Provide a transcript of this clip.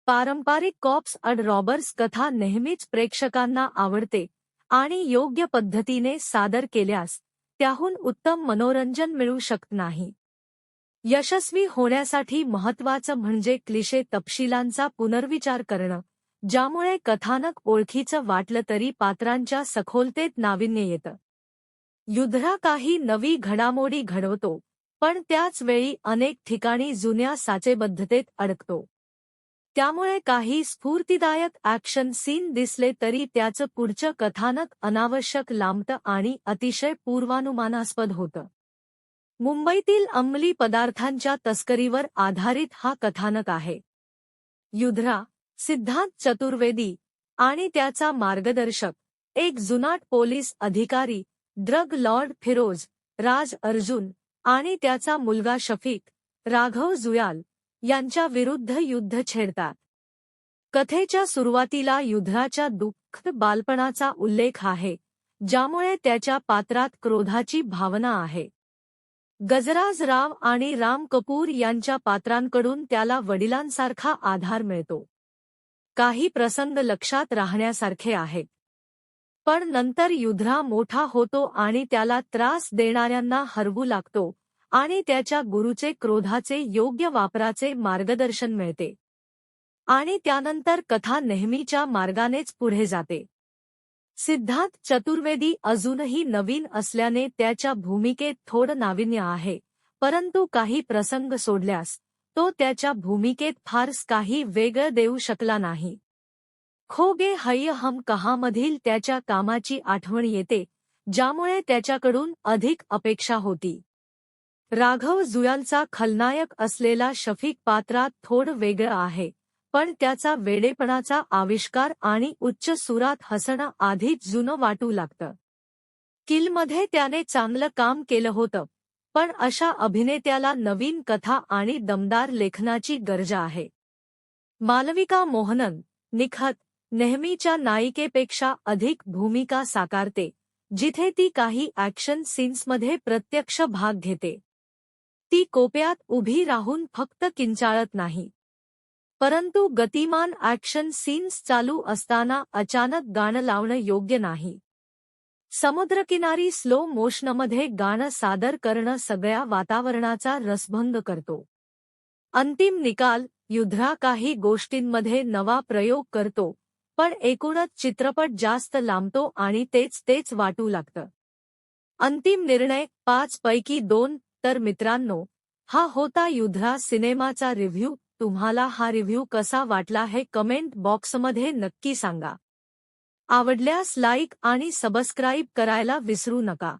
पारंपरिक cops and robbers कथा नेहमीच प्रेक्षकांना आवडते आणि योग्य पद्धतीने सादर केल्यास त्याहून उत्तम मनोरंजन मिळू शकत नाही. यशस्वी होण्यासाठी महत्त्वाचं म्हणजे क्लिशे तपशिलांचा पुनर्विचार करणं, ज्यामुळे कथानक ओळखीचं वाटलं तरी पात्रांच्या सखोलतेत नाविन्य येतं. युद्धरा काही नवी घडामोडी घडवतो, पण त्याच वेळी अनेक ठिकाणी जुन्या साचेबद्धतेत अडकतो. त्यामुळे काही स्फूर्तिदायक ॲक्शन सीन दिसले तरी त्याचं पुढचं कथानक अनावश्यक लांबतं आणि अतिशय पूर्वानुमानास्पद होतं. मुंबईतील अंमली पदार्थांच्या तस्करीवर आधारित हा कथानक आहे. युद्धरा, सिद्धांत चतुर्वेदी आणि त्याचा मार्गदर्शक, एक जुनाट पोलीस अधिकारी, ड्रग लॉर्ड फिरोज राज अर्जुन आणि त्याचा मुलगा शफीक, राघव जुयाल यांच्या विरुद्ध युद्ध छेडतात. कथेच्या सुरुवातीला युद्धराच्या दुःखद बालपणाचा उल्लेख आहे, ज्यामुळे त्याच्या पात्रात क्रोधाची भावना आहे. गजराज राव आणि राम कपूर यांच्या पात्रांकडून त्याला वडिलांसारखा आधार मिळतो. काही प्रसंग लक्षात राहण्यासारखे आहेत. पण नंतर युद्धरा मोठा होतो आणि त्याला त्रास देणाऱ्यांना हरवू लागतो आणि त्याच्या गुरूचे क्रोधाचे योग्य वापराचे मार्गदर्शन मिळते. आणि त्यानंतर कथा नेहमीच्या मार्गानेच पुढे जाते. सिद्धांत चतुर्वेदी अजूनही नवीन असल्याने त्याच्या भूमिकेत थोडं नाविन्य आहे, परंतु काही प्रसंग सोडल्यास तो त्याच्या भूमिकेत फारस काही वेगळं देऊ शकला नाही. खो गे हय हम कहामधील त्याच्या कामाची आठवण येते, ज्यामुळे त्याच्याकडून अधिक अपेक्षा होती. राघव जुयालचा खलनायक असलेला शफीक पात्रात थोडं वेगळं आहे, पण त्याचा वेडेपणाचा आविष्कार आणि उच्च सुरात हसणं आधीच जुनं वाटू लागतं. किलमध्ये त्याने चांगलं काम केलं होतं, पण अशा अभिनेत्याला नवीन कथा आणि दमदार लेखनाची गरज आहे. मालविका मोहनन, निखत, नेहमीच्या नायिकेपेक्षा अधिक भूमिका साकारते, जिथे ती काही ॲक्शन सीन्समध्ये प्रत्यक्ष भाग घेते. ती कोपऱ्यात उभी राहून फक्त किंचाळत नाही, परंतु गतिमान ॲक्शन सीन्स चालू असताना अचानक गाणं लावणं योग्य नाही. समुद्रकिनारी स्लो मोशनमध्ये गाणं सादर करणं सगळ्या वातावरणाचा रसभंग करतो. अंतिम निकाल, युद्धरा काही गोष्टींमध्ये नवा प्रयोग करतो, पण एकूणच चित्रपट जास्त लांबतो आणि तेच वाटू लागतं. अंतिम निर्णय 5 पैकी 2. तर मित्रांनो, हा होता युद्धरा सिनेमाचा रिव्ह्यू. तुम्हाला हा रिव्ह्यू कसा वाटला हे कमेंट बॉक्समध्ये नक्की सांगा. आवडल्यास लाईक आणि सबस्क्राईब करायला विसरू नका.